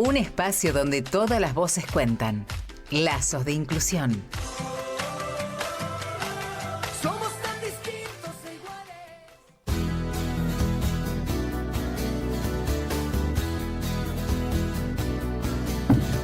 Un espacio donde todas las voces cuentan. Lazos de inclusión. Somos tan distintos e iguales.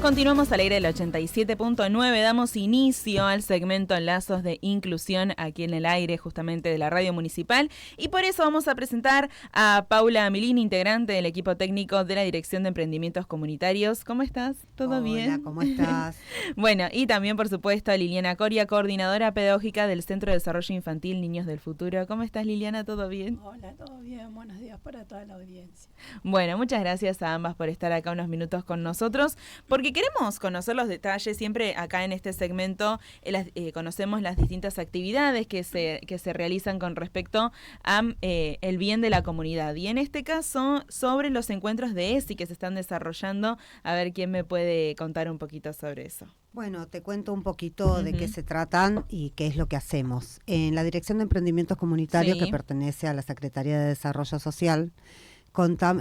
Continuamos al aire del 87.9, damos inicio al segmento Lazos de Inclusión aquí en el aire justamente de la radio municipal y por eso vamos a presentar a Paula Milini, integrante del equipo técnico de la Dirección de Emprendimientos Comunitarios. ¿Cómo estás? ¿Todo bien? Hola, ¿cómo estás? Bueno, y también por supuesto a Liliana Coria, coordinadora pedagógica del Centro de Desarrollo Infantil Niños del Futuro. ¿Cómo estás, Liliana? ¿Todo bien? Hola, todo bien, buenos días para toda la audiencia. Bueno, muchas gracias a ambas por estar acá unos minutos con nosotros, porque queremos conocer los detalles. Siempre acá en este segmento conocemos las distintas actividades que se realizan con respecto a el bien de la comunidad. Y en este caso, sobre los encuentros de ESI que se están desarrollando, a ver quién me puede contar un poquito sobre eso. Bueno, te cuento un poquito de qué se tratan y qué es lo que hacemos. En la Dirección de Emprendimientos Comunitarios, que pertenece a la Secretaría de Desarrollo Social,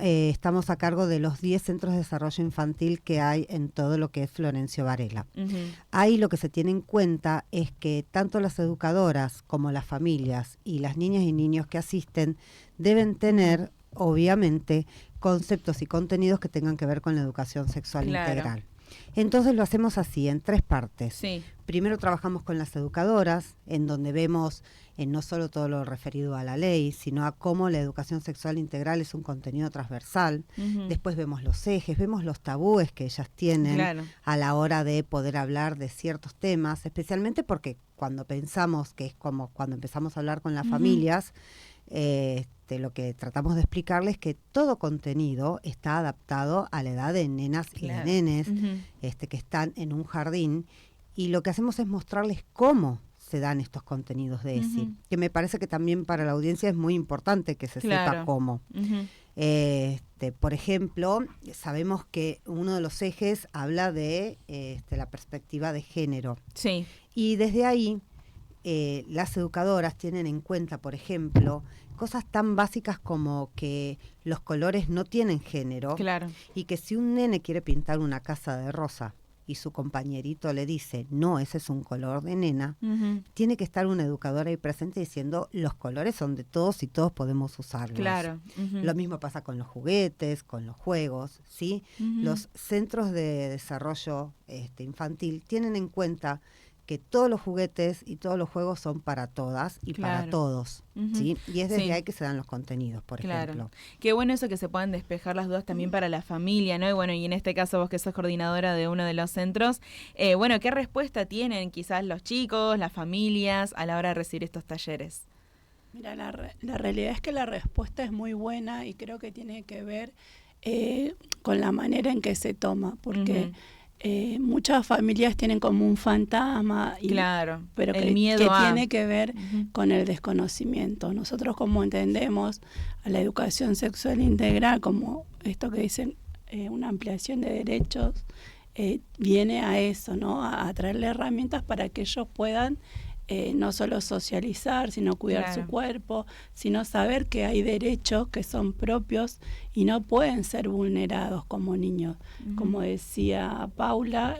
estamos a cargo de los 10 centros de desarrollo infantil que hay en todo lo que es Florencio Varela. Ahí lo que se tiene en cuenta es que tanto las educadoras como las familias y las niñas y niños que asisten deben tener, obviamente, conceptos y contenidos que tengan que ver con la educación sexual integral. Entonces lo hacemos así, en 3 partes. Sí. Primero trabajamos con las educadoras, en donde vemos no solo todo lo referido a la ley, sino a cómo la educación sexual integral es un contenido transversal. Después vemos los ejes, vemos los tabúes que ellas tienen a la hora de poder hablar de ciertos temas, especialmente porque cuando pensamos que es como cuando empezamos a hablar con las familias, lo que tratamos de explicarles es que todo contenido está adaptado a la edad de nenas y de nenes que están en un jardín, y lo que hacemos es mostrarles cómo se dan estos contenidos de ESI, que me parece que también para la audiencia es muy importante que se sepa cómo. Por ejemplo, sabemos que uno de los ejes habla de la perspectiva de género. Sí. Y desde ahí las educadoras tienen en cuenta, por ejemplo, cosas tan básicas como que los colores no tienen género, y que si un nene quiere pintar una casa de rosa y su compañerito le dice, no, ese es un color de nena, tiene que estar una educadora ahí presente diciendo, los colores son de todos y todos podemos usarlos. Lo mismo pasa con los juguetes, con los juegos, ¿sí? Los centros de desarrollo infantil tienen en cuenta que todos los juguetes y todos los juegos son para todas y para todos, ¿sí? Y es desde ahí que se dan los contenidos, por ejemplo. Qué bueno eso, que se puedan despejar las dudas también para la familia, ¿no? Y bueno, y en este caso vos que sos coordinadora de uno de los centros, bueno, ¿qué respuesta tienen quizás los chicos, las familias a la hora de recibir estos talleres? Mira, la realidad es que la respuesta es muy buena y creo que tiene que ver con la manera en que se toma, porque muchas familias tienen como un fantasma, pero el que miedo tiene que ver con el desconocimiento. Nosotros, como entendemos a la educación sexual integral como esto que dicen una ampliación de derechos, viene a eso, ¿no? A traerle herramientas para que ellos puedan no solo socializar, sino cuidar su cuerpo, sino saber que hay derechos que son propios y no pueden ser vulnerados como niños. Como decía Paula,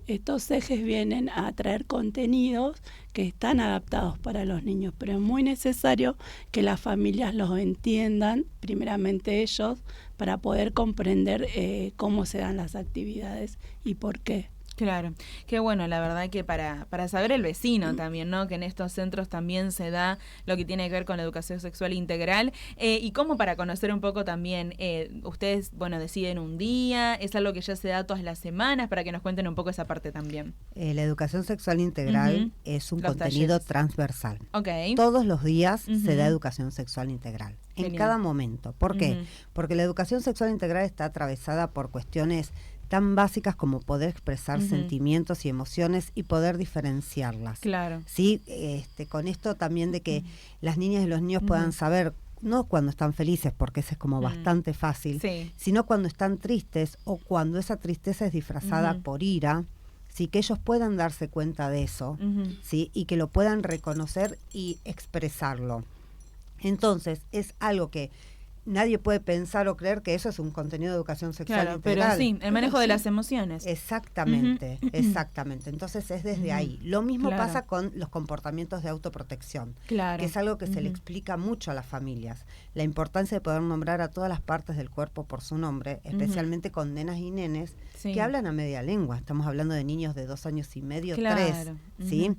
estos ejes vienen a traer contenidos que están adaptados para los niños, pero es muy necesario que las familias los entiendan, primeramente ellos, para poder comprender cómo se dan las actividades y por qué. Claro, qué bueno, la verdad que para saber el vecino también, ¿no? Que en estos centros también se da lo que tiene que ver con la educación sexual integral, y como para conocer un poco también, ustedes, bueno, deciden un día, es algo que ya se da todas las semanas, para que nos cuenten un poco esa parte también. La educación sexual integral es un contenido transversal. Todos los días se da educación sexual integral, en cada momento. ¿Por qué? Porque la educación sexual integral está atravesada por cuestiones tan básicas como poder expresar sentimientos y emociones y poder diferenciarlas. ¿Sí? Con esto también de que las niñas y los niños puedan saber, no cuando están felices, porque eso es como bastante fácil, sino cuando están tristes o cuando esa tristeza es disfrazada por ira, ¿sí? Que ellos puedan darse cuenta de eso, ¿sí? Y que lo puedan reconocer y expresarlo. Entonces, es algo que nadie puede pensar o creer que eso es un contenido de educación sexual Claro, integral. pero sí, el manejo de las emociones. Exactamente, exactamente. Entonces es desde ahí. Lo mismo Claro. pasa con los comportamientos de autoprotección, Claro. que es algo que se le explica mucho a las familias. La importancia de poder nombrar a todas las partes del cuerpo por su nombre, especialmente con nenas y nenes Sí. que hablan a media lengua. Estamos hablando de niños de 2 años y medio, Claro. 3, ¿sí?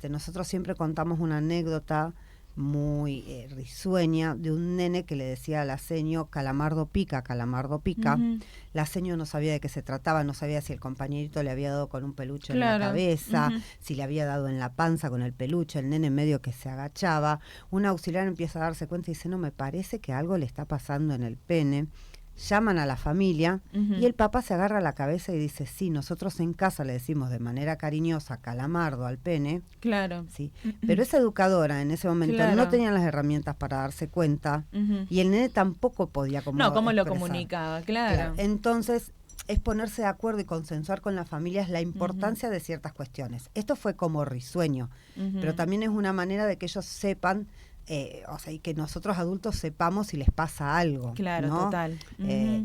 Nosotros siempre contamos una anécdota muy risueña de un nene que le decía a la seño calamardo pica, calamardo pica. La seño no sabía de qué se trataba, no sabía si el compañerito le había dado con un peluche en la cabeza, si le había dado en la panza con el peluche, el nene medio que se agachaba. Un auxiliar empieza a darse cuenta y dice, no, me parece que algo le está pasando en el pene. Llaman a la familia y el papá se agarra la cabeza y dice, sí, nosotros en casa le decimos de manera cariñosa calamardo al pene. Claro. Sí, pero esa educadora en ese momento Claro. no tenía las herramientas para darse cuenta y el nene tampoco podía como No, ¿cómo lo expresar. comunicaba? Claro. Entonces es ponerse de acuerdo y consensuar con las familias la importancia de ciertas cuestiones. Esto fue como risueño, pero también es una manera de que ellos sepan, o sea, y que nosotros adultos sepamos si les pasa algo. Claro, ¿no? total.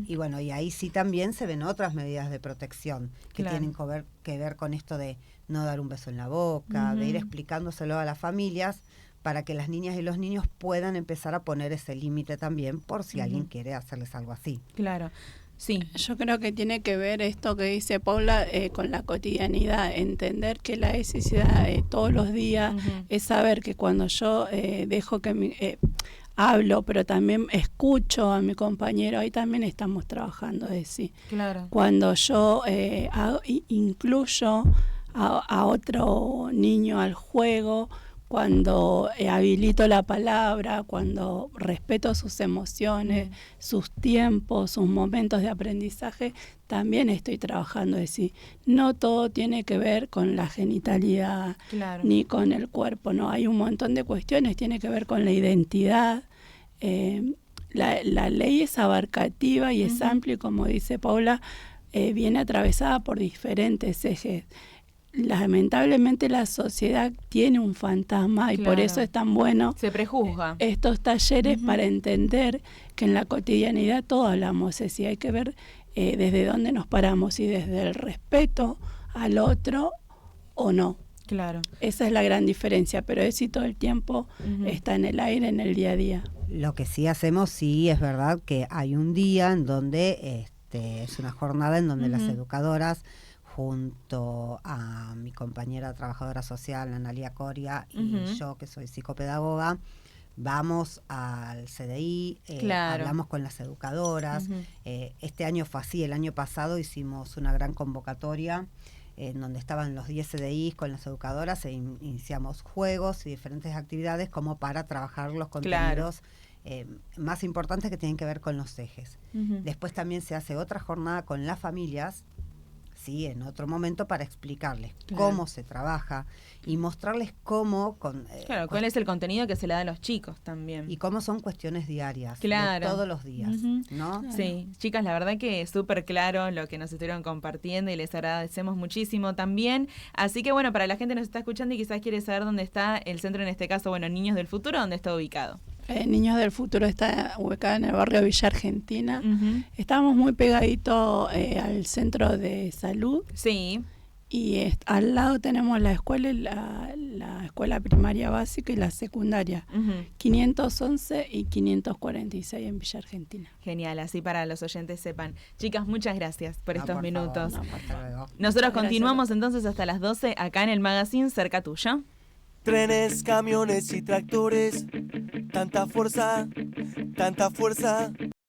Y bueno, y ahí sí también se ven otras medidas de protección que Claro. tienen que ver con esto de no dar un beso en la boca, de ir explicándoselo a las familias para que las niñas y los niños puedan empezar a poner ese límite también por si alguien quiere hacerles algo así. Claro. Sí. Yo creo que tiene que ver esto que dice Paula con la cotidianidad, entender que la necesidad todos los días es saber que cuando yo dejo que hablo, pero también escucho a mi compañero, ahí también estamos trabajando de sí. Claro. Cuando yo incluyo a otro niño al juego, cuando habilito la palabra, cuando respeto sus emociones, sus tiempos, sus momentos de aprendizaje, también estoy trabajando de sí. No todo tiene que ver con la genitalidad, Claro. ni con el cuerpo, no, hay un montón de cuestiones, tiene que ver con la identidad. La ley es abarcativa y es amplia y, como dice Paula, viene atravesada por diferentes ejes. Lamentablemente la sociedad tiene un fantasma y por Claro. eso es tan bueno Se prejuzga. estos talleres para entender que en la cotidianidad todos hablamos, es decir, hay que ver desde dónde nos paramos, y desde el respeto al otro o no. Claro. Esa es la gran diferencia, pero eso sí todo el tiempo está en el aire, en el día a día. Lo que sí hacemos, sí, es verdad que hay un día en donde es una jornada en donde las educadoras, junto a mi compañera trabajadora social, Analia Coria, y yo, que soy psicopedagoga, vamos al CDI, Claro. hablamos con las educadoras. Este año fue así, el año pasado hicimos una gran convocatoria en donde estaban los 10 CDIs con las educadoras e iniciamos juegos y diferentes actividades como para trabajar los contenidos más importantes que tienen que ver con los ejes. Después también se hace otra jornada con las familias, sí, en otro momento, para explicarles cómo se trabaja y mostrarles cómo Claro, cuál es el contenido que se le da a los chicos también. y cómo son cuestiones diarias, Claro. de todos los días, ¿no? Sí, chicas, la verdad que es súper claro lo que nos estuvieron compartiendo y les agradecemos muchísimo también. Así que bueno, para la gente que nos está escuchando y quizás quiere saber dónde está el centro, en este caso, bueno, Niños del Futuro, ¿dónde está ubicado? Niños del Futuro está ubicado en el barrio Villa Argentina. Estamos muy pegaditos al centro de salud. Sí. Y al lado tenemos la escuela, la escuela primaria básica y la secundaria. 511 y 546 en Villa Argentina. Genial, así para los oyentes sepan. Chicas, muchas gracias por No, estos por minutos. favor, no, hasta luego. Nosotros Gracias. continuamos entonces hasta las 12 acá en el Magazine Cerca Tuya. Trenes, camiones y tractores, tanta fuerza, tanta fuerza.